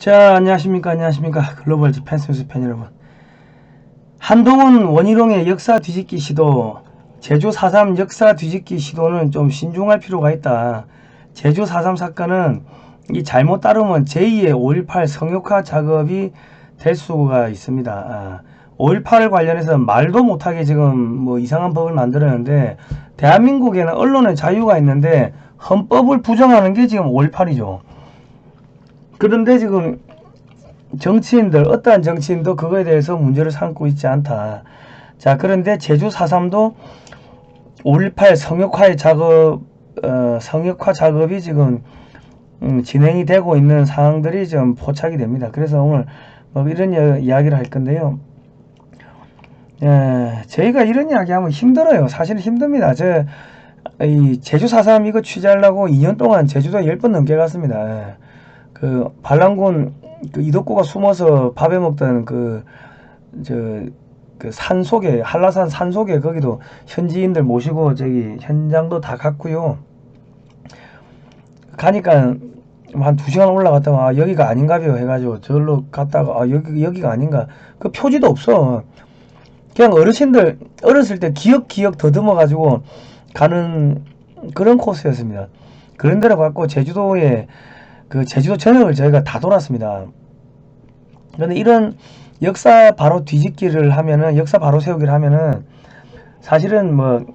자, 안녕하십니까. 글로벌 디펜스 팬 여러분. 한동훈 원희룡의 역사 뒤집기 시도, 제주 4.3 역사 뒤집기 시도는 좀 신중할 필요가 있다. 제주 4.3 사건은 이 잘못 따르면 제2의 5.18 성역화 작업이 될 수가 있습니다. 5.18을 관련해서 말도 못하게 지금 뭐 이상한 법을 만들었는데, 대한민국에는 언론의 자유가 있는데 헌법을 부정하는 게 지금 5.18이죠. 그런데 지금 정치인들, 어떠한 정치인도 그거에 대해서 문제를 삼고 있지 않다. 자, 그런데 제주 4.3도 5.18 성역화의 작업, 성역화 작업이 지금 진행이 되고 있는 상황들이 좀 포착이 됩니다. 그래서 오늘 뭐 이런 이야기를 할 건데요. 저희가 이런 이야기 하면 힘들어요. 사실은 힘듭니다. 이 제주 4.3 이거 취재하려고 2년 동안 제주도에 10번 넘게 갔습니다. 그 반란군 그 이덕구가 숨어서 밥해 먹던 그 산 속에, 한라산 산 속에 거기도 현지인들 모시고 저기 현장도 다 갔고요. 가니까 한 2시간 올라갔다가 여기가 아닌가벼 해가지고 저기로 갔다가 여기가 아닌가, 그 표지도 없어. 그냥 어르신들 어렸을 때 기억 더듬어 가지고 가는 그런 코스였습니다. 그런 데로 갔고, 제주도에 그 제주도 전역을 저희가 다 돌았습니다. 그런데 이런 역사 바로 뒤집기를 하면은, 역사 바로 세우기를 하면은 사실은 뭐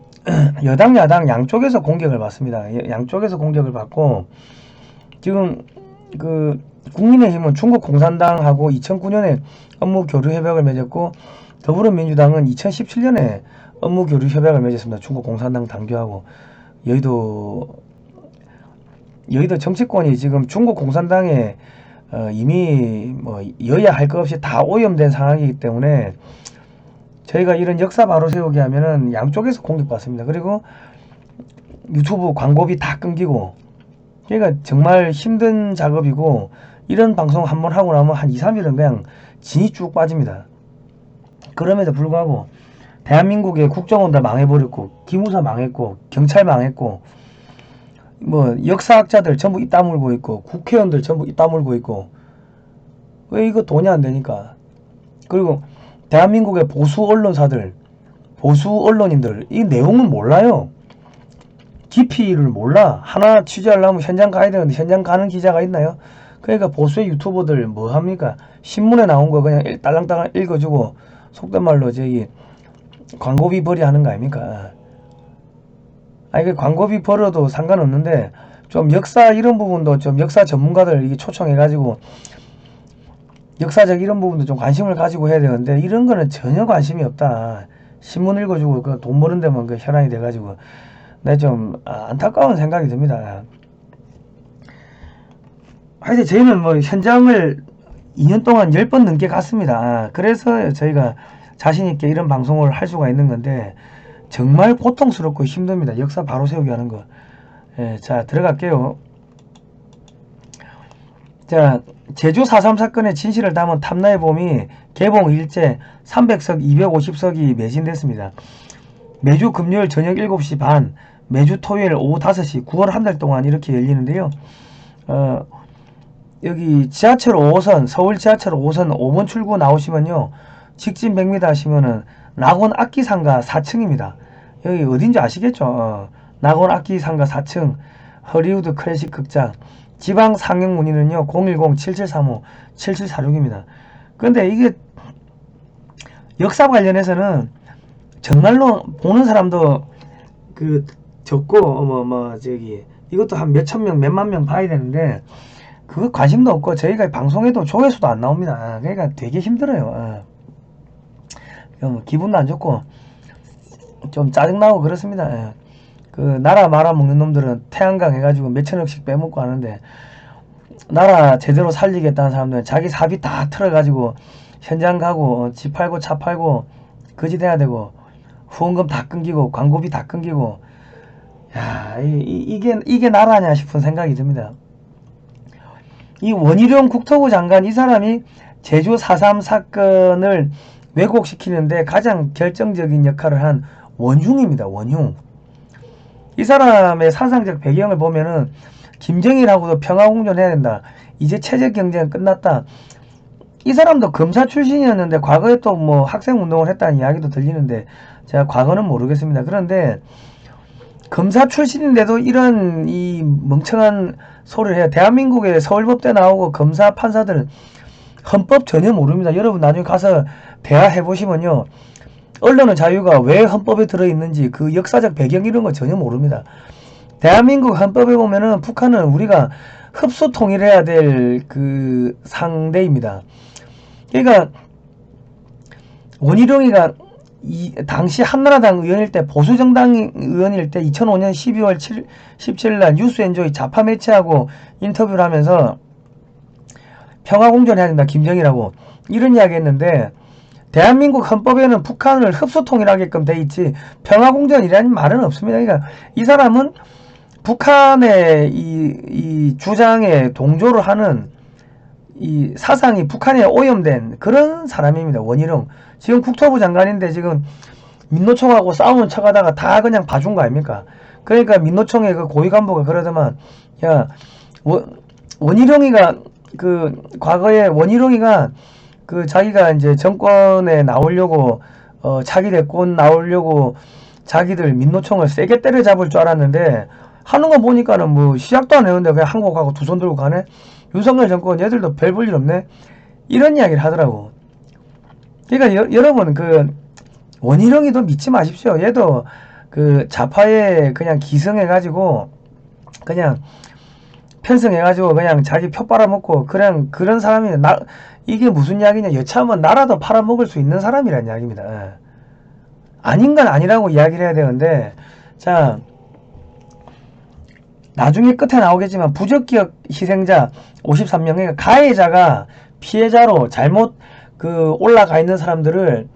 여당 야당 양쪽에서 공격을 받습니다. 양쪽에서 공격을 받고, 지금 그 국민의힘은 중국 공산당하고 2009년에 업무 교류 협약을 맺었고, 더불어민주당은 2017년에 업무 교류 협약을 맺었습니다. 중국 공산당 당규하고. 여의도 정치권이 지금 중국 공산당에 이미 뭐 여야 할 것 없이 다 오염된 상황이기 때문에, 저희가 이런 역사 바로 세우기 하면은 양쪽에서 공격받습니다. 그리고 유튜브 광고비 다 끊기고, 그러니까 정말 힘든 작업이고, 이런 방송 한번 하고 나면 한 2-3일은 그냥 진이 쭉 빠집니다. 그럼에도 불구하고 대한민국의 국정원 다 망해버렸고, 기무사 망했고, 경찰 망했고, 뭐 역사학자들 전부 입 다물고 있고, 국회의원들 전부 입 다물고 있고, 왜 이거 돈이 안 되니까. 그리고 대한민국의 보수 언론사들, 보수 언론인들 이 내용은 몰라요. 깊이를 몰라. 하나 취재하려면 현장 가야 되는데 현장 가는 기자가 있나요? 그러니까 보수의 유튜버들 뭐 합니까? 신문에 나온 거 그냥 딸랑딸랑 읽어주고, 속된 말로 저기 광고비 벌이 하는 거 아닙니까? 그 광고비 벌어도 상관없는데, 좀 역사 이런 부분도 좀 역사 전문가들 이게 초청해가지고 역사적 이런 부분도 좀 관심을 가지고 해야 되는데, 이런 거는 전혀 관심이 없다. 신문 읽어주고 그 돈 버는 데만 그 혈안이 돼가지고, 내 좀 안타까운 생각이 듭니다. 하여튼 저희는 뭐 현장을 2년 동안 10번 넘게 갔습니다. 그래서 저희가 자신있게 이런 방송을 할 수가 있는 건데, 정말 고통스럽고 힘듭니다. 역사 바로 세우기 하는 거. 자, 들어갈게요. 자, 제주 4.3 사건의 진실을 담은 탐나의 봄이 개봉 일제 300석 250석이 매진됐습니다. 매주 금요일 저녁 7시 반, 매주 토요일 오후 5시, 9월 한 달 동안 이렇게 열리는데요. 여기 지하철 5호선, 서울 지하철 5호선 5번 출구 나오시면요, 직진 100m 하시면은 낙원 악기상가 4층입니다. 여기 어딘지 아시겠죠? 낙원 악기상가 4층 허리우드 클래식 극장. 지방 상영 문의는요 010-7735-7746입니다. 근데 이게 역사 관련해서는 정말로 보는 사람도 그 적고, 저기 이것도 한 몇천 명 몇만 명 봐야 되는데, 그거 관심도 없고, 저희가 방송에도 조회수도 안 나옵니다. 그러니까 되게 힘들어요. 기분도 안 좋고 좀 짜증나고 그렇습니다. 그 나라 말아먹는 놈들은 태양광 해가지고 몇천억씩 빼먹고 하는데, 나라 제대로 살리겠다는 사람들은 자기 사비 다 털어가지고 현장 가고 집 팔고 차 팔고 거짓 해야 되고, 후원금 다 끊기고 광고비 다 끊기고, 야, 이게 나라냐 싶은 생각이 듭니다. 이 원희룡 국토부 장관, 이 사람이 제주 4.3 사건을 왜곡시키는데 가장 결정적인 역할을 한 원흉입니다. 원흉. 이 사람의 사상적 배경을 보면은 김정일하고도 평화공존해야 된다. 이제 체제 경쟁은 끝났다. 이 사람도 검사 출신이었는데 과거에 또 뭐 학생운동을 했다는 이야기도 들리는데 제가 과거는 모르겠습니다. 그런데 검사 출신인데도 이런 이 멍청한 소리를 해요. 대한민국에 서울법대 나오고 검사 판사들 헌법 전혀 모릅니다. 여러분 나중에 가서 대화해보시면요. 언론의 자유가 왜 헌법에 들어있는지 그 역사적 배경 이런 거 전혀 모릅니다. 대한민국 헌법에 보면은 북한은 우리가 흡수 통일해야 될 그 상대입니다. 그러니까 원희룡이가 당시 한나라당 의원일 때 보수정당 의원일 때 2005년 12월 17일 날 뉴스엔조이 좌파 매체하고 인터뷰를 하면서 평화공존해야 된다 김정일하고 이런 이야기 했는데 대한민국 헌법에는 북한을 흡수통일하게끔 돼 있지 평화공존이라는 말은 없습니다. 그러니까 이 사람은 북한의 이 주장에 동조를 하는 이 사상이 북한에 오염된 그런 사람입니다. 원희룡. 지금 국토부 장관인데 지금 민노총하고 싸우는 척하다가 다 그냥 봐준 거 아닙니까? 그러니까 민노총의 그 고위 간부가 그러더만 야 원희룡이가 그 과거에 원희룡이가 그 자기가 이제 정권에 나오려고 차기 대권 나오려고 자기들 민노총을 세게 때려잡을 줄 알았는데 하는 거 보니까는 뭐 시작도 안 했는데 그냥 항복하고 두 손 들고 가네. 윤석열 정권 얘들도 별 볼 일 없네. 이런 이야기를 하더라고. 그러니까 여러분 그 원희룡이도 믿지 마십시오. 얘도 그 좌파에 그냥 기성해가지고 그냥 편성해가지고 그냥 자기 표 빨아먹고 그냥 그런 사람이 이게 무슨 이야기냐. 여차하면 나라도 팔아먹을 수 있는 사람이란 이야기입니다. 예. 아닌 건 아니라고 이야기를 해야 되는데 자 나중에 끝에 나오겠지만 부적기억 희생자 53명의 가해자가 피해자로 잘못 그 올라가 있는 사람들을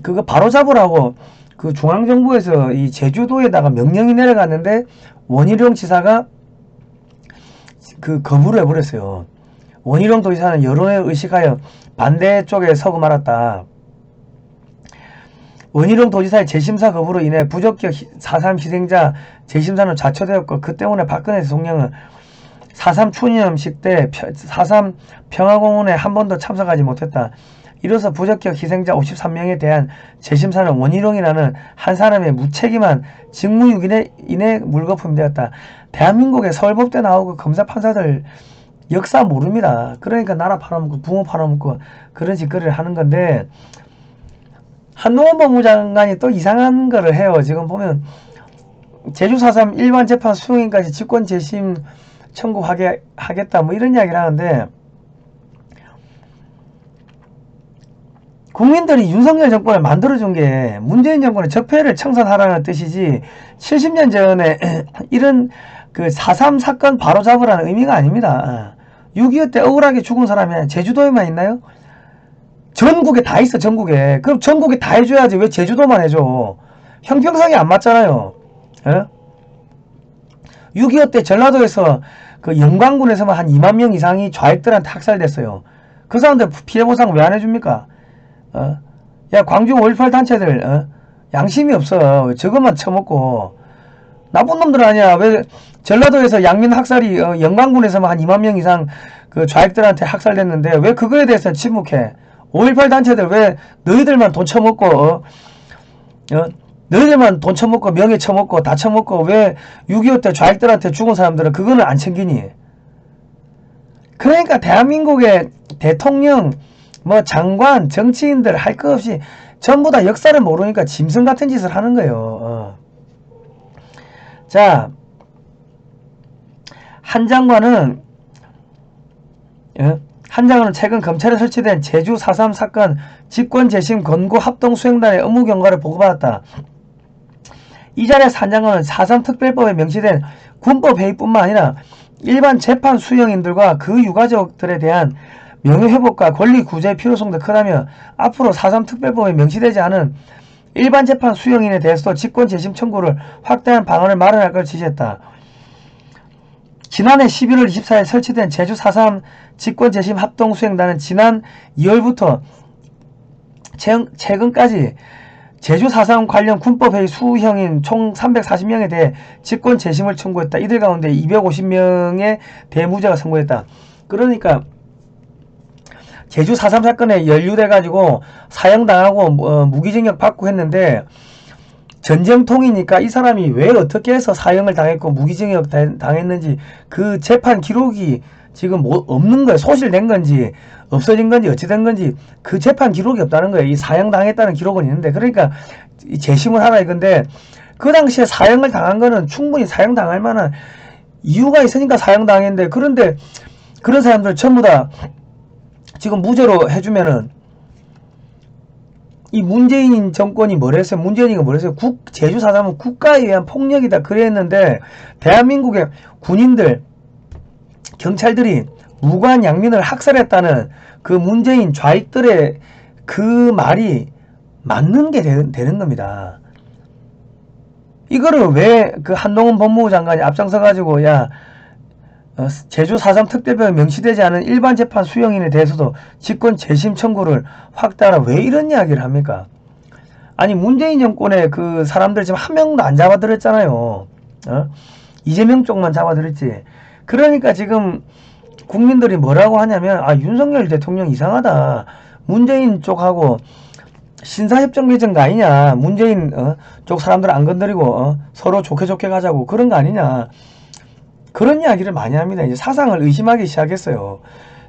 그거 바로 잡으라고 그 중앙정부에서 이 제주도에다가 명령이 내려갔는데 원희룡 지사가 그 거부를 해버렸어요. 원희룡 도지사는 여론에 의식하여 반대 쪽에 서고 말았다. 원희룡 도지사의 재심사 거부로 인해 부적격 4.3 희생자 재심사는 좌초되었고 그 때문에 박근혜 대통령은 4.3 추념식 때 4.3 평화공원에 한 번도 참석하지 못했다. 이로써 부적격 희생자 53명에 대한 재심사는 원희룡이라는 한 사람의 무책임한 직무유기에 인해 물거품이 되었다. 대한민국에 서울법대 나오고 검사 판사들 역사 모릅니다. 그러니까 나라 팔아먹고 부모 팔아먹고 그런 짓거리를 하는 건데 한동훈 법무장관이 또 이상한 거를 해요. 지금 보면 제주 4.3 일반 재판 수용인까지 직권 재심 청구하겠다 뭐 이런 이야기를 하는데 국민들이 윤석열 정권을 만들어준 게 문재인 정권의 적폐를 청산하라는 뜻이지 70년 전에 이런 그 4.3 사건 바로잡으라는 의미가 아닙니다. 6.25 때 억울하게 죽은 사람이 제주도에만 있나요? 전국에 다 있어. 전국에. 그럼 전국에 다 해줘야지 왜 제주도만 해줘. 형평성이 안 맞잖아요. 예? 6.25 때 전라도에서 그 영광군에서만 한 2만 명 이상이 좌익들한테 학살됐어요. 그 사람들 피해보상 왜 안 해줍니까? 야 광주 5.18 단체들 양심이 없어. 저것만 처먹고 나쁜 놈들 아니야. 왜 전라도에서 양민 학살이 영광군에서만 한 2만 명 이상 그 좌익들한테 학살됐는데 왜 그거에 대해서는 침묵해. 5.18 단체들 왜 너희들만 돈 처먹고 너희들만 돈 처먹고 명예 처먹고 다 처먹고 왜 6.25 때 좌익들한테 죽은 사람들은 그거는 안 챙기니. 그러니까 대한민국의 대통령 뭐 장관 정치인들 할 거 없이 전부 다 역사를 모르니까 짐승 같은 짓을 하는 거예요. 자, 한 장관은 최근 검찰에 설치된 제주 4.3 사건 직권재심 권고 합동수행단의 업무 경과를 보고받았다. 이 자리에서 한 장관은 4.3 특별법에 명시된 군법 회의뿐만 아니라 일반 재판 수용인들과 그 유가족들에 대한 명예회복과 권리구제의 필요성도 크다며 앞으로 4.3 특별법에 명시되지 않은 일반 재판 수용인에 대해서도 직권재심 청구를 확대한 방안을 마련할 걸 지시했다. 지난해 11월 24일 설치된 제주 4.3 직권재심 합동수행단은 지난 2월부터 최근까지 제주 4.3 관련 군법회의 수형인 총 340명에 대해 직권 재심을 청구했다. 이들 가운데 250명의 대무죄가 선고했다. 그러니까 제주 4.3 사건에 연루돼가지고 사형당하고 무기징역 받고 했는데, 전쟁통이니까 이 사람이 왜 어떻게 해서 사형을 당했고 무기징역 당했는지 그 재판 기록이 지금 없는 거예요. 소실된 건지 없어진 건지 어찌된 건지 그 재판 기록이 없다는 거예요. 이 사형 당했다는 기록은 있는데, 그러니까 재심을 하라 이건데, 그 당시에 사형을 당한 거는 충분히 사형 당할 만한 이유가 있으니까 사형 당했는데, 그런데 그런 사람들 전부 다 지금 무죄로 해주면은, 이 문재인 정권이 뭐라 했어요? 문재인이가 뭐라 했어요? 제주 4.3은 국가에 의한 폭력이다 그랬는데, 대한민국의 군인들, 경찰들이 무고한 양민을 학살했다는 그 문재인 좌익들의 그 말이 맞는 게 되는 겁니다. 이거를 왜 그 한동훈 법무부 장관이 앞장서 가지고 제주 4.3 특별법에 명시되지 않은 일반 재판 수용인에 대해서도 직권 재심 청구를 확대하라, 왜 이런 이야기를 합니까? 아니, 문재인 정권의 그 사람들 지금 한 명도 안 잡아들였잖아요. 이재명 쪽만 잡아들였지. 그러니까 지금 국민들이 뭐라고 하냐면, 윤석열 대통령 이상하다, 문재인 쪽하고 신사협정 맺은 거 아니냐, 문재인 쪽 사람들 안 건드리고 서로 좋게 가자고, 그런 거 아니냐, 그런 이야기를 많이 합니다. 이제 사상을 의심하기 시작했어요.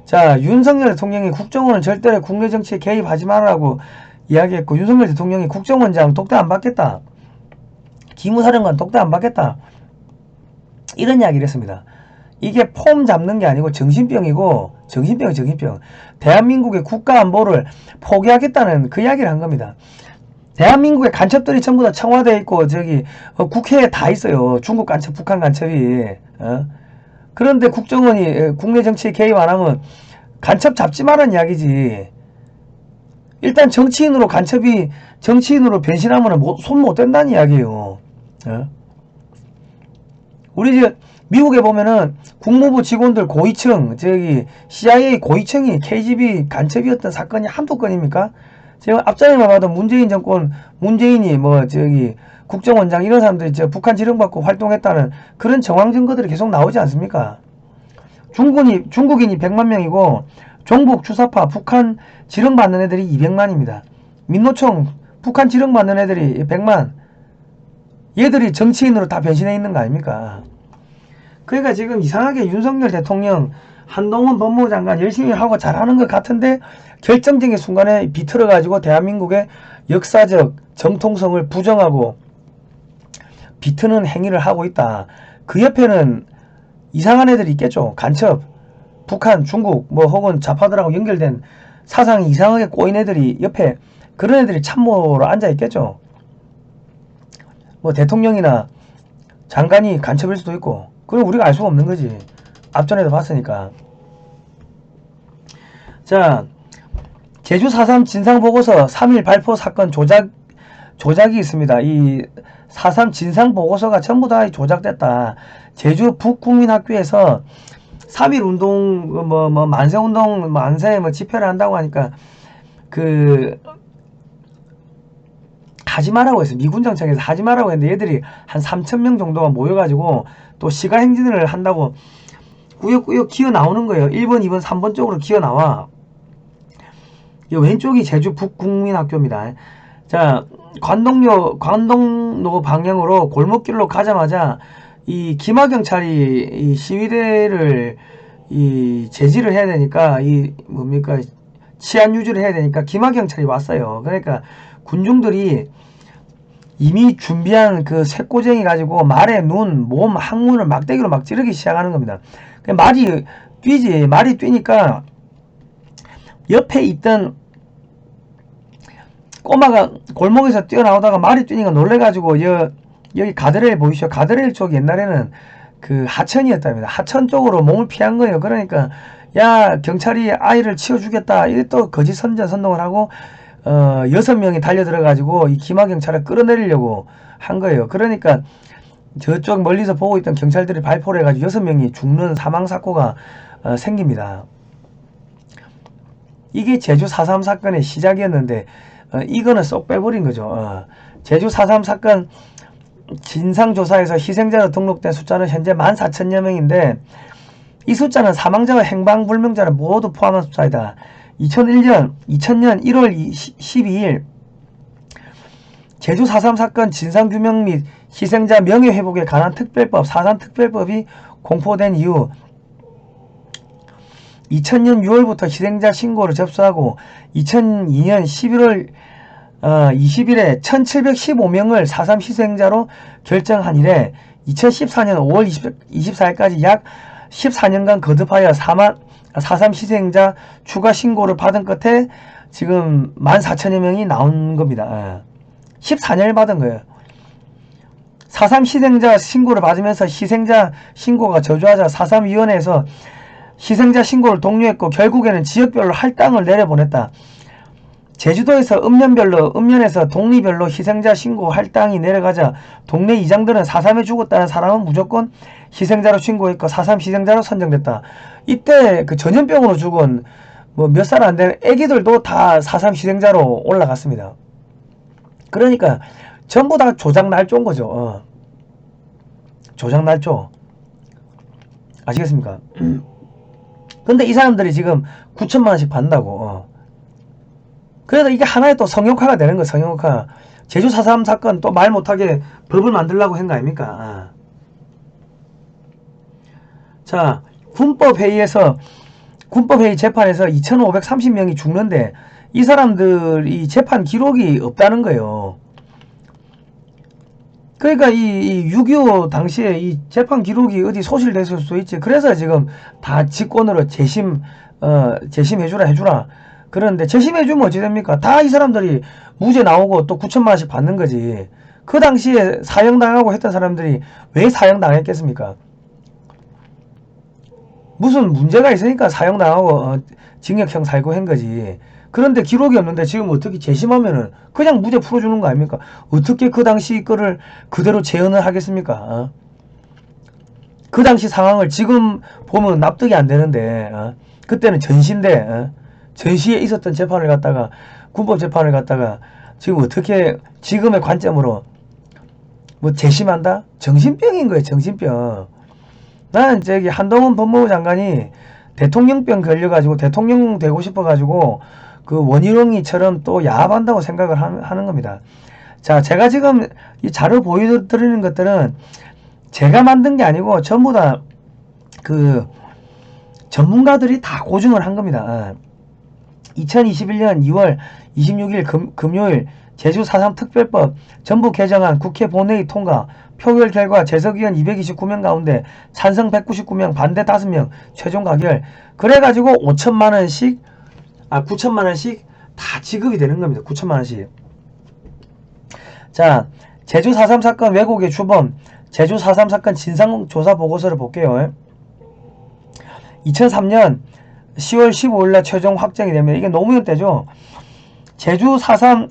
자, 윤석열 대통령이 국정원은 절대로 국내 정치에 개입하지 말라고 이야기했고, 윤석열 대통령이 국정원장 독대 안 받겠다, 기무사령관 독대 안 받겠다, 이런 이야기를 했습니다. 이게 폼 잡는 게 아니고 정신병이고, 정신병. 대한민국의 국가안보를 포기하겠다는 그 이야기를 한 겁니다. 대한민국의 간첩들이 전부 다 청와대에 있고 국회에 다 있어요. 중국 간첩, 북한 간첩이. 그런데 국정원이 국내 정치에 개입 안 하면 간첩 잡지 말란 이야기지. 일단 정치인으로 변신하면 손 못 댄다는 이야기예요. 우리 미국에 보면은 국무부 직원들 고위층, CIA 고위층이 KGB 간첩이었던 사건이 한두 건입니까? 제가 앞전에만 봐도 문재인 정권, 문재인이 국정원장 이런 사람들이 북한 지령받고 활동했다는 그런 정황 증거들이 계속 나오지 않습니까? 중국인이 100만 명이고 종북 주사파 북한 지령받는 애들이 200만입니다. 민노총 북한 지령받는 애들이 100만. 얘들이 정치인으로 다 변신해 있는 거 아닙니까? 그러니까 지금 이상하게 윤석열 대통령, 한동훈 법무부 장관 열심히 하고 잘하는 것 같은데, 결정적인 순간에 비틀어 가지고 대한민국의 역사적 정통성을 부정하고 비트는 행위를 하고 있다. 그 옆에는 이상한 애들이 있겠죠. 간첩, 북한, 중국 혹은 좌파들하고 연결된 사상이 이상하게 꼬인 애들이 옆에, 그런 애들이 참모로 앉아 있겠죠. 대통령이나 장관이 간첩일 수도 있고, 그건 우리가 알 수가 없는 거지. 앞전에도 봤으니까. 자, 제주 4.3 진상보고서 3.1 발포 사건 조작이 있습니다. 이 4.3 진상보고서가 전부 다 조작됐다. 제주 북국민학교에서 3.1 운동, 만세운동, 만세 집회를 한다고 하니까, 하지 말라고 했어요. 미군정청에서 하지 말라고 했는데, 얘들이 한 3,000명 정도가 모여가지고 또 시가행진을 한다고 꾸역꾸역 기어 나오는 거예요. 1번, 2번, 3번 쪽으로 기어 나와. 왼쪽이 제주 북국민학교입니다. 자, 관동로 방향으로 골목길로 가자마자 이 기마경찰이 이 시위대를 제지를 해야 되니까, 치안 유지를 해야 되니까 기마경찰이 왔어요. 그러니까 군중들이 이미 준비한 그 쇠꼬쟁이 가지고 말에 눈, 몸, 항문을 막대기로 막 찌르기 시작하는 겁니다. 말이 뛰지. 말이 뛰니까 옆에 있던 꼬마가 골목에서 뛰어나오다가 말이 뛰니까 놀래가지고 여기 가드레일 보이시죠? 가드레일 쪽 옛날에는 그 하천이었답니다. 하천 쪽으로 몸을 피한 거예요. 그러니까 야, 경찰이 아이를 치워주겠다, 이게 또 거짓 선전선동을 하고 6명이 달려들어가지고 이 기마경찰을 끌어내리려고 한 거예요. 그러니까 저쪽 멀리서 보고 있던 경찰들이 발포를 해가지고 6명이 죽는 사망사고가 생깁니다. 이게 제주 4.3 사건의 시작이었는데, 이거는 쏙 빼버린 거죠. 제주 4.3 사건 진상조사에서 희생자로 등록된 숫자는 현재 14,000여 명인데 이 숫자는 사망자와 행방불명자를 모두 포함한 숫자이다. 2000년 1월 12일 제주 4.3 사건 진상규명 및 희생자 명예회복에 관한 특별법 4.3특별법이 공포된 이후 2000년 6월부터 희생자 신고를 접수하고 2002년 11월 20일에 1715명을 4.3 희생자로 결정한 이래 2014년 5월 24일까지 약 14년간 거듭하여 4.3 희생자 추가 신고를 받은 끝에 지금 14,000여 명이 나온 겁니다. 14년을 받은 거예요. 4.3 희생자 신고를 받으면서 희생자 신고가 저조하자 4.3위원회에서 희생자 신고를 독려했고 결국에는 지역별로 할당을 내려보냈다. 제주도에서 읍면에서 동리별로 희생자 신고 할당이 내려가자 동네 이장들은 4.3에 죽었다는 사람은 무조건 희생자로 신고했고 4.3 희생자로 선정됐다. 이때 그 전염병으로 죽은 뭐 몇 살 안 되는 애기들도 다 4.3 희생자로 올라갔습니다. 그러니까 전부 다 조작 날조인 거죠. 조작 날조. 아시겠습니까? 근데 이 사람들이 지금 9천만 원씩 받는다고. 그래서 이게 하나의 또 성역화가 되는 거예요. 성역화. 제주 4.3 사건 또 말 못하게 법을 만들려고 한 거 아닙니까? 자, 군법회의 재판에서 2,530명이 죽는데 이 사람들이 재판 기록이 없다는 거예요. 그러니까 이 6.25 당시에 이 재판 기록이 어디 소실됐을 수도 있지. 그래서 지금 다 직권으로 재심해주라. 그런데 재심해주면 어찌 됩니까? 다 이 사람들이 무죄 나오고 또 9천만 원씩 받는 거지. 그 당시에 사형당하고 했던 사람들이 왜 사형당했겠습니까? 무슨 문제가 있으니까 사형당하고 징역형 살고 한 거지. 그런데 기록이 없는데 지금 어떻게 재심하면은 그냥 무죄 풀어주는 거 아닙니까? 어떻게 그 당시 거를 그대로 재현을 하겠습니까? 그 당시 상황을 지금 보면 납득이 안 되는데 그때는 전시인데 전시에 있었던 재판을 갖다가 군법 재판을 갖다가 지금 어떻게 지금의 관점으로 뭐 재심한다? 정신병인 거예요. 정신병. 나는 저기 한동훈 법무부 장관이 대통령병 걸려가지고 대통령 되고 싶어가지고 그 원희룡이처럼 또 야합한다고 생각을 하는 겁니다. 자, 제가 지금 이 자료 보여드리는 것들은 제가 만든 게 아니고 전부 다 그 전문가들이 다 고증을 한 겁니다. 2021년 2월 26일 금요일 제주 4.3 특별법 전부 개정안 국회 본회의 통과 표결 결과 재석의원 229명 가운데 찬성 199명 반대 5명 최종 가결. 그래가지고 5천만원씩 9천만원씩 다 지급이 되는 겁니다. 9천만원씩. 자, 제주 4.3 사건 왜곡의 주범 제주 4.3 사건 진상조사 보고서를 볼게요. 2003년 10월 15일날 최종 확정이 되면 이게 노무현 때죠. 제주 4.3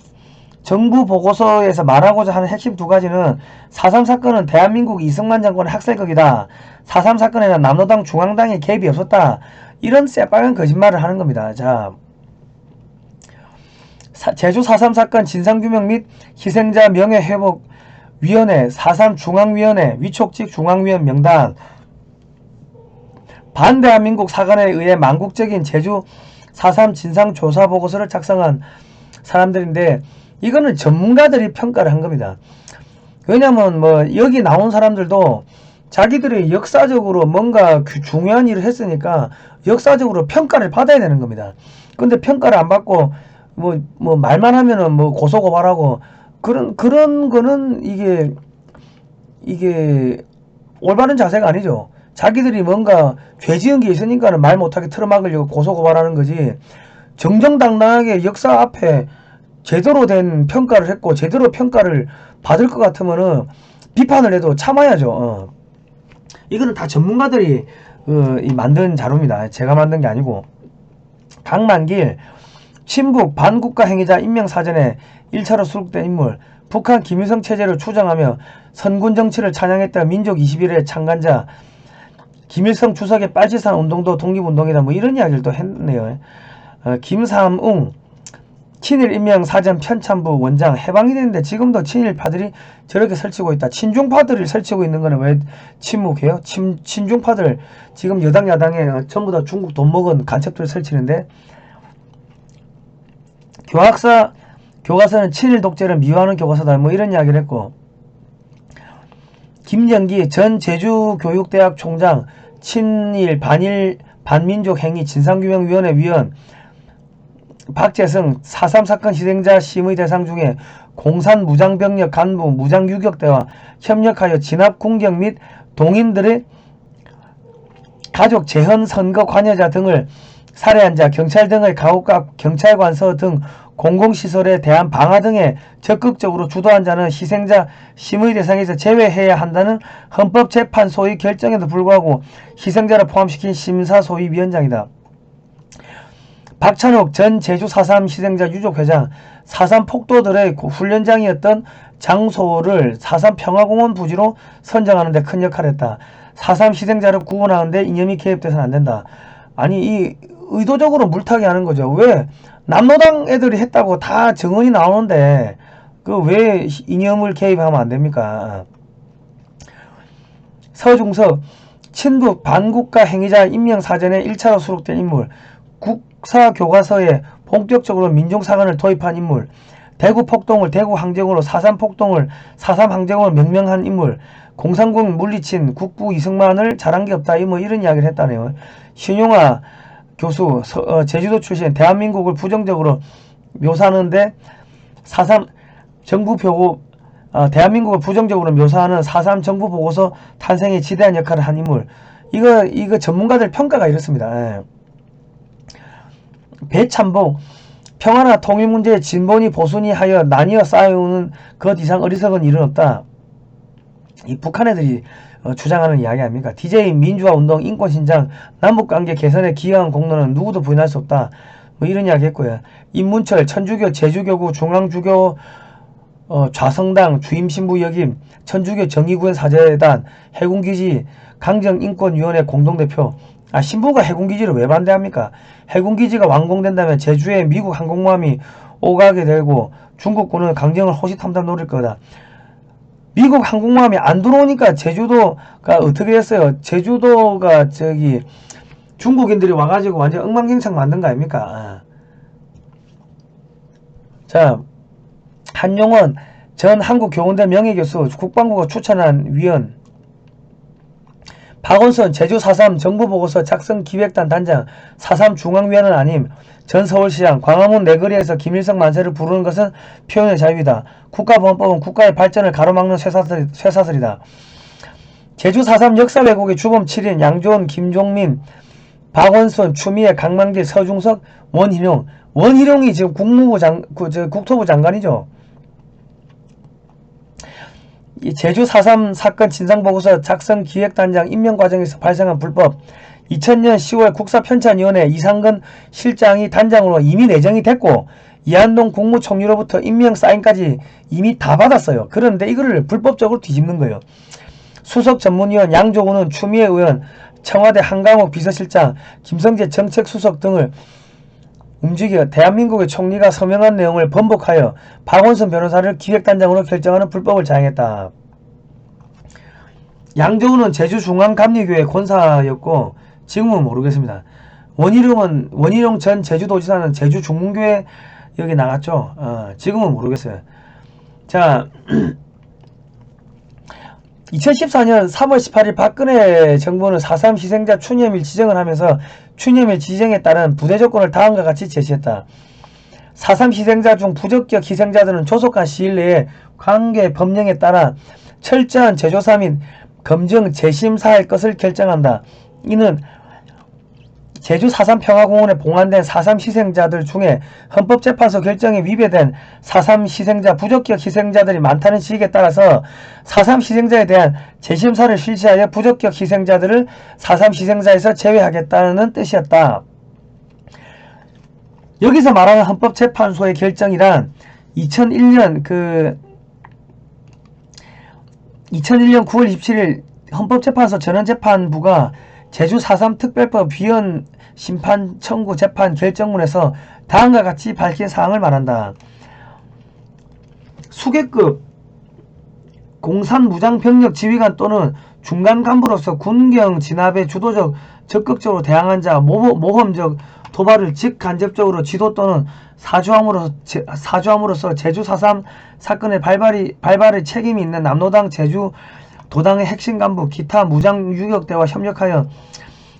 정부 보고서에서 말하고자 하는 핵심 두 가지는 4.3 사건은 대한민국 이승만 정권의 학살극이다. 4.3 사건에는 남로당 중앙당의 개입이 없었다. 이런 새빨간 거짓말을 하는 겁니다. 자, 제주 4.3 사건 진상규명 및 희생자 명예회복위원회 4.3 중앙위원회 위촉직 중앙위원 명단 반대한민국 사관에 의해 망국적인 제주 4.3 진상조사보고서를 작성한 사람들인데 이거는 전문가들이 평가를 한 겁니다. 왜냐면 뭐 여기 나온 사람들도 자기들이 역사적으로 뭔가 중요한 일을 했으니까 역사적으로 평가를 받아야 되는 겁니다. 근데 평가를 안 받고 뭐 말만 하면은 뭐 고소고발하고 그런 거는 이게 올바른 자세가 아니죠. 자기들이 뭔가 죄 지은 게 있으니까는 말 못하게 틀어막으려고 고소고발하는 거지. 정정당당하게 역사 앞에 제대로 된 평가를 했고 제대로 평가를 받을 것 같으면은 비판을 해도 참아야죠. 이거는 다 전문가들이 만든 자료입니다. 제가 만든 게 아니고. 강만길 친북 반국가 행위자 임명사전에 1차로 수록된 인물 북한 김일성 체제를 추정하며 선군 정치를 찬양했던 민족 21의 창간자 김일성 주석의 빨치산 운동도 독립운동이다. 뭐 이런 이야기를 또 했네요. 김삼웅 친일 임명 사전 편찬부 원장 해방이 됐는데 지금도 친일파들이 저렇게 설치고 있다. 친중파들을 설치고 있는 거는 왜 침묵해요? 친중파들 지금 여당 야당에 전부 다 중국 돈 먹은 간첩들 설치는데, 교과서는 친일 독재를 미화하는 교과서다, 뭐 이런 이야기를 했고, 김영기 전 제주교육대학 총장 친일 반민족 행위 진상규명위원회 위원, 박재승 4.3 사건 희생자 심의 대상 중에 공산 무장병력 간부 무장유격대와 협력하여 진압 공격 및 동인들의 가족 재헌 선거 관여자 등을 살해한 자, 경찰 등의 가옥과 경찰관서 등 공공시설에 대한 방화 등에 적극적으로 주도한 자는 희생자 심의 대상에서 제외해야 한다는 헌법재판소의 결정에도 불구하고 희생자를 포함시킨 심사소위위원장이다. 박찬욱 전 제주 4.3 희생자 유족회장 4.3 폭도들의 훈련장이었던 장소를 4.3 평화공원 부지로 선정하는 데 큰 역할을 했다. 4.3 희생자를 구원하는 데 이념이 개입돼서는 안 된다. 아니, 이 의도적으로 물타기 하는 거죠. 왜 남노당 애들이 했다고 다 증언이 나오는데 그 왜 이념을 개입하면 안 됩니까? 서중섭 친북 반국가 행위자 임명 사전에 1차로 수록된 인물, 국사교과서에 본격적으로 민족사관을 도입한 인물, 대구 폭동을 대구 항쟁으로 4.3 폭동을 4.3 항쟁으로 명명한 인물, 공산국 물리친 국부 이승만을 잘한 게 없다, 뭐 이런 이야기를 했다네요. 신용화 교수 제주도 출신, 대한민국을 부정적으로 묘사하는데 4.3 정부 표고 대한민국을 부정적으로 묘사하는 4.3 정부 보고서 탄생에 지대한 역할을 한 인물. 이거 전문가들 평가가 이렇습니다. 예. 배참복 평화나 통일 문제에 진보니 보수니 하여 나뉘어 쌓여오는 것 이상 어리석은 일은 없다. 이 북한 애들이 주장하는 이야기 아닙니까? DJ 민주화운동 인권신장 남북관계 개선에 기여한 공로는 누구도 부인할 수 없다, 뭐 이런 이야기 했고요. 임문철 천주교 제주교구 중앙주교 좌성당 주임신부 역임 천주교 정의구현 사제단 해군기지 강정인권위원회 공동대표. 신부가 해군기지를 왜 반대합니까? 해군기지가 완공된다면 제주에 미국 항공모함이 오가게 되고 중국군은 강정을 호시탐탐 노릴 거다. 미국 항공모함이 안 들어오니까 제주도가 어떻게 됐어요? 제주도가 중국인들이 와가지고 완전 엉망진창 만든 거 아닙니까? 자, 한용원 전 한국교원대 명예교수 국방부가 추천한 위원, 박원순 제주 4.3 정부보고서 작성기획단 단장 4.3 중앙위원은 아님, 전 서울시장 광화문 내거리에서 김일성 만세를 부르는 것은 표현의 자유이다. 국가보안법은 국가의 발전을 가로막는 쇠사슬이다. 제주 4.3 역사 왜곡의 주범 7인 양조원, 김종민, 박원순, 추미애, 강만길, 서중석, 원희룡. 원희룡이 지금 국토부 장관이죠. 이 제주 4.3 사건 진상보고서 작성 기획단장 임명 과정에서 발생한 불법, 2000년 10월 국사편찬위원회 이상근 실장이 단장으로 이미 내정이 됐고 이한동 국무총리로부터 임명 사인까지 이미 다 받았어요. 그런데 이거를 불법적으로 뒤집는 거예요. 수석 전문위원 양조구는 추미애 의원, 청와대 한강욱 비서실장, 김성재 정책수석 등을 움직여 대한민국의 총리가 서명한 내용을 번복하여 박원순 변호사를 기획단장으로 결정하는 불법을 자행했다. 양조구는 제주중앙감리교회 권사였고 지금은 모르겠습니다. 원희룡 전 제주도지사는 제주중문교회 여기 나갔죠. 지금은 모르겠어요. 자, 2014년 3월 18일 박근혜 정부는 4.3 희생자 추념일 지정을 하면서 추념일 지정에 따른 부대 조건을 다음과 같이 제시했다. 4.3 희생자 중 부적격 희생자들은 조속한 시일 내에 관계 법령에 따라 철저한 재조사 및 검증 재심사할 것을 결정한다. 이는 제주 4.3 평화공원에 봉안된 4.3 희생자들 중에 헌법재판소 결정에 위배된 4.3 희생자, 부적격 희생자들이 많다는 지식에 따라서 4.3 희생자에 대한 재심사를 실시하여 부적격 희생자들을 4.3 희생자에서 제외하겠다는 뜻이었다. 여기서 말하는 헌법재판소의 결정이란 2001년 9월 27일 헌법재판소 전원재판부가 제주 4.3 특별법 위헌 심판 청구 재판 결정문에서 다음과 같이 밝힌 사항을 말한다. 수계급 공산 무장병력 지휘관 또는 중간 간부로서 군경 진압에 주도적 적극적으로 대항한 자, 모험적 도발을 직간접적으로 지도 또는 사주함으로써 제주 4.3 사건의 발발의 책임이 있는 남로당 제주 도당의 핵심 간부, 기타 무장 유격대와 협력하여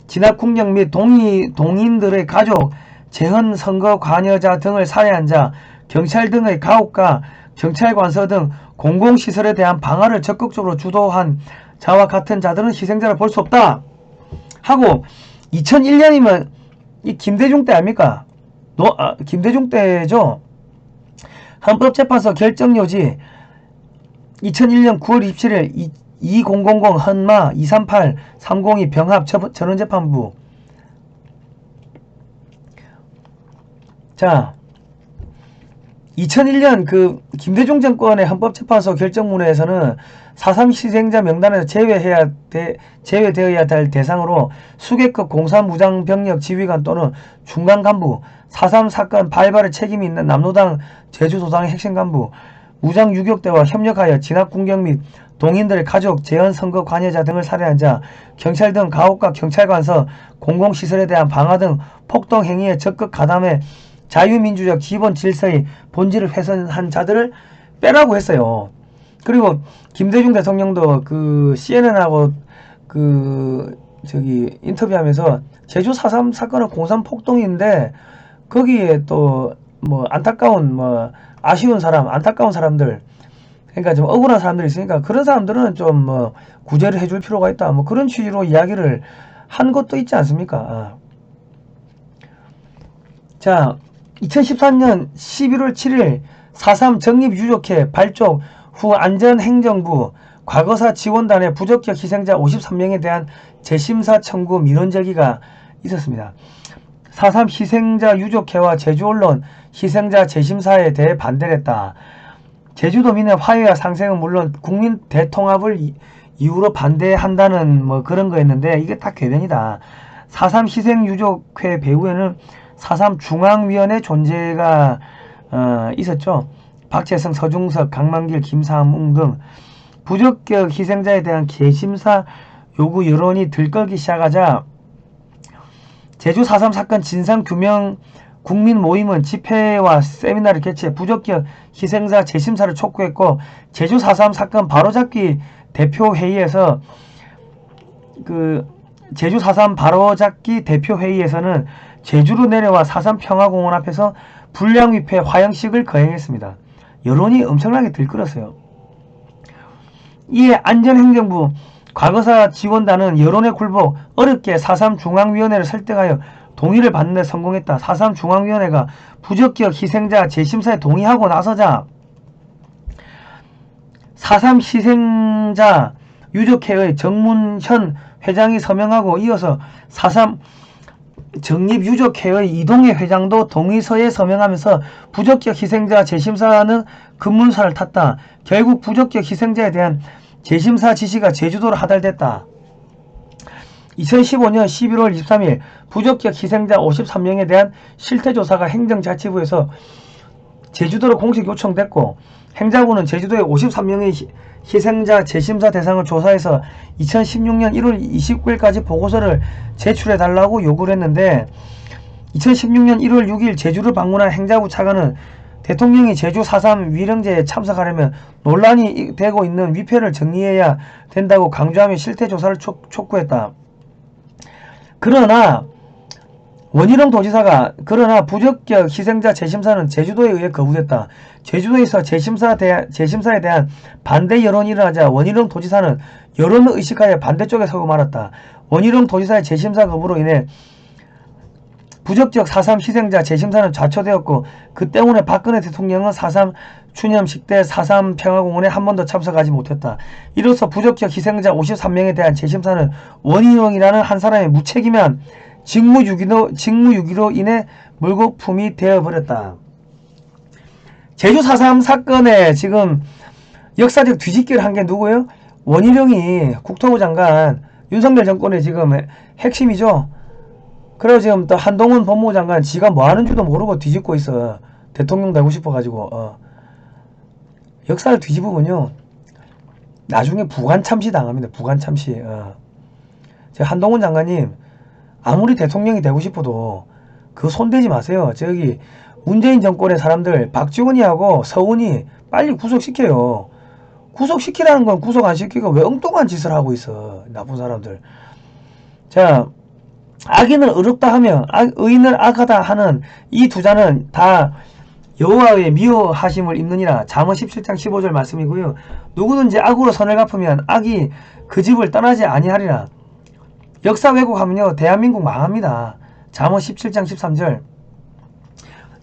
진압 군경 및 동인들의 가족, 재헌 선거 관여자 등을 살해한 자, 경찰 등의 가옥과 경찰관서 등 공공시설에 대한 방화를 적극적으로 주도한 자와 같은 자들은 희생자를 볼 수 없다 하고, 2001년이면 이 김대중 때 아닙니까? 김대중 때죠. 헌법재판소 결정요지 2001년 9월 27일 2000 헌마 238 302 병합 전원재판부. 자, 2001년 그 김대중 정권의 헌법재판소 결정문에서는 4.3 희생자 명단에서 제외되어야 될 대상으로 수계급 공산무장병력 지휘관 또는 중간간부, 4.3 사건 발발의 책임이 있는 남로당 제주도당의 핵심 간부, 무장 유격대와 협력하여 진압 군경 및 동인들의 가족, 재헌 선거 관여자 등을 살해한 자, 경찰 등 가옥과 경찰관서, 공공시설에 대한 방화 등 폭동 행위에 적극 가담해 자유민주적 기본 질서의 본질을 훼손한 자들을 빼라고 했어요. 그리고 김대중 대통령도 그 CNN하고 인터뷰하면서 제주 4.3 사건은 공산폭동인데 거기에 또 뭐 안타까운 아쉬운 사람, 안타까운 사람들, 그러니까 좀 억울한 사람들이 있으니까 그런 사람들은 좀 구제를 해줄 필요가 있다, 뭐 그런 취지로 이야기를 한 것도 있지 않습니까? 자, 2014년 11월 7일 4.3 정립유족회 발족 후 안전행정부 과거사 지원단의 부적격 희생자 53명에 대한 재심사 청구 민원 제기가 있었습니다. 4.3 희생자 유족회와 제주언론 희생자 재심사에 대해 반대를 했다. 제주도민의 화해와 상생은 물론 국민 대통합을 이유로 반대한다는 뭐 그런 거였는데 이게 다 궤변이다. 4.3 희생유족회 배후에는 4.3 중앙위원회 존재가 있었죠. 박재성, 서중석, 강만길, 김삼웅 등 부적격 희생자에 대한 재심사 요구 여론이 들끓기 시작하자 제주 4.3 사건 진상규명 국민 모임은 집회와 세미나를 개최해 부적격 희생자 재심사를 촉구했고, 제주 4.3 사건 바로잡기 대표회의에서 제주 4.3 바로잡기 대표회의에서는 제주로 내려와 4.3 평화공원 앞에서 불량위패 화형식을 거행했습니다. 여론이 엄청나게 들끓었어요. 이에 안전행정부 과거사 지원단은 여론에 굴복 어렵게 4.3 중앙위원회를 설득하여 동의를 받는 데 성공했다. 4.3 중앙위원회가 부적격 희생자 재심사에 동의하고 나서자 4.3 희생자 유족회의 정문현 회장이 서명하고, 이어서 4.3 정립유족회의 이동해 회장도 동의서에 서명하면서 부적격 희생자 재심사는 급문서를 탔다. 결국 부적격 희생자에 대한 재심사 지시가 제주도로 하달됐다. 2015년 11월 23일 부적격 희생자 53명에 대한 실태조사가 행정자치부에서 제주도로 공식 요청됐고, 행자부는 제주도의 53명의 희생자 재심사 대상을 조사해서 2016년 1월 29일까지 보고서를 제출해달라고 요구를 했는데, 2016년 1월 6일 제주를 방문한 행자부 차관은 대통령이 제주 4.3 위령제에 참석하려면 논란이 되고 있는 위패를 정리해야 된다고 강조하며 실태조사를 촉구했다. 그러나 원희룡 도지사가 부적격 희생자 재심사는 제주도에 의해 거부됐다. 제주도에서 재심사에 대한 반대 여론이 일어나자 원희룡 도지사는 여론을 의식하여 반대쪽에 서고 말았다. 원희룡 도지사의 재심사 거부로 인해 부적격 4.3 희생자 재심사는 좌초되었고, 그 때문에 박근혜 대통령은 4.3 추념식 때 4.3 평화공원에 한 번도 참석하지 못했다. 이로써 부적격 희생자 53명에 대한 재심사는 원희룡이라는 한 사람의 무책임한 직무유기로 인해 물거품이 되어버렸다. 제주 4.3 사건에 지금 역사적 뒤집기를 한 게 누구예요? 원희룡이 국토부 장관 윤석열 정권의 지금 핵심이죠. 그래서 지금 또 한동훈 법무부 장관 지가 뭐 하는 줄도 모르고 뒤집고 있어. 대통령 되고 싶어가지고. 역사를 뒤집으면요 나중에 부관 참시 당합니다. 부관 참시. 한동훈 장관님 아무리 대통령이 되고 싶어도 그 손대지 마세요. 저기 문재인 정권의 사람들 박지원이하고 서훈이 빨리 구속시켜요. 구속시키라는 건 구속 안 시키고 왜 엉뚱한 짓을 하고 있어. 나쁜 사람들. 자, 악인을 의롭다 하며 의인을 악하다 하는 이 두 자는 다 여호와의 미워하심을 입느니라. 잠언 17장 15절 말씀이고요. 누구든지 악으로 선을 갚으면 악이 그 집을 떠나지 아니하리라. 역사 왜곡하면요 대한민국 망합니다. 잠언 17장 13절.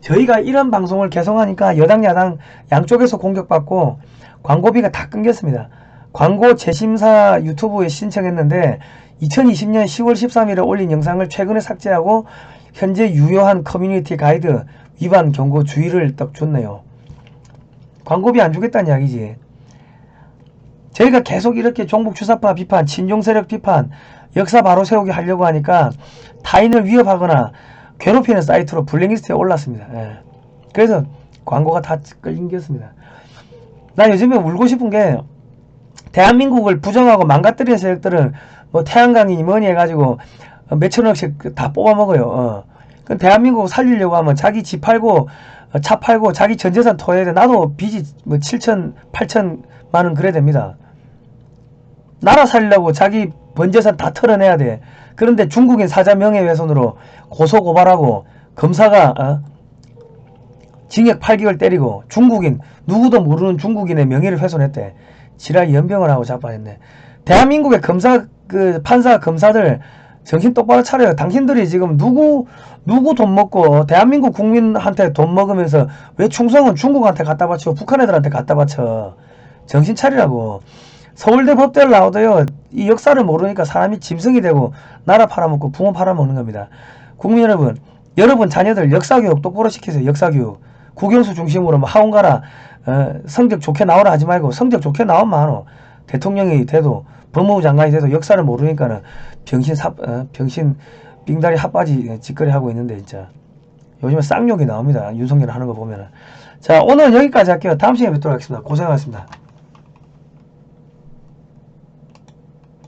저희가 이런 방송을 계속하니까 여당 야당 양쪽에서 공격받고 광고비가 다 끊겼습니다. 광고 재심사 유튜브에 신청했는데 2020년 10월 13일에 올린 영상을 최근에 삭제하고 현재 유효한 커뮤니티 가이드 위반 경고 주의를 딱 줬네요. 광고비 안 주겠다는 이야기지. 저희가 계속 이렇게 종북 주사파 비판, 친중 세력 비판, 역사 바로 세우기 하려고 하니까 타인을 위협하거나 괴롭히는 사이트로 블랙리스트에 올랐습니다. 예. 그래서 광고가 다 끊겼습니다. 나 요즘에 울고 싶은 게 대한민국을 부정하고 망가뜨리는 세력들은 뭐 태양광이니 뭐니 해가지고 몇천억씩 다 뽑아먹어요. 그 대한민국 살리려고 하면 자기 집 팔고 차 팔고 자기 전재산 토해야 돼. 나도 빚이 뭐 7천 8천만원 그래야 됩니다. 나라 살리려고 자기 번재산 다 털어내야 돼. 그런데 중국인 사자 명예훼손으로 고소고발하고 검사가 징역 8개월 때리고 중국인 누구도 모르는 중국인의 명예를 훼손했대. 지랄 연병을 하고 자빠졌네. 대한민국의 검사 판사 검사들 정신 똑바로 차려요. 당신들이 지금 누구 돈 먹고 대한민국 국민한테 돈 먹으면서 왜 충성은 중국한테 갖다 바치고 북한 애들한테 갖다 바쳐. 정신 차리라고. 서울대 법대를 나오도요 이 역사를 모르니까 사람이 짐승이 되고 나라 팔아먹고 부모 팔아먹는 겁니다. 국민 여러분 자녀들 역사교육 똑바로 시키세요. 역사교육 국영수 중심으로 뭐 학원 가라 성적 좋게 나오라 하지 말고 성적 좋게 나오면 많어. 대통령이 돼도 법무부 장관이 돼도 역사를 모르니까는 병신 빙다리 핫바지 짓거리 하고 있는데 진짜 요즘에 쌍욕이 나옵니다. 윤석열 하는 거 보면은. 자 오늘은 여기까지 할게요. 다음 시간에 뵙도록 하겠습니다. 고생하셨습니다.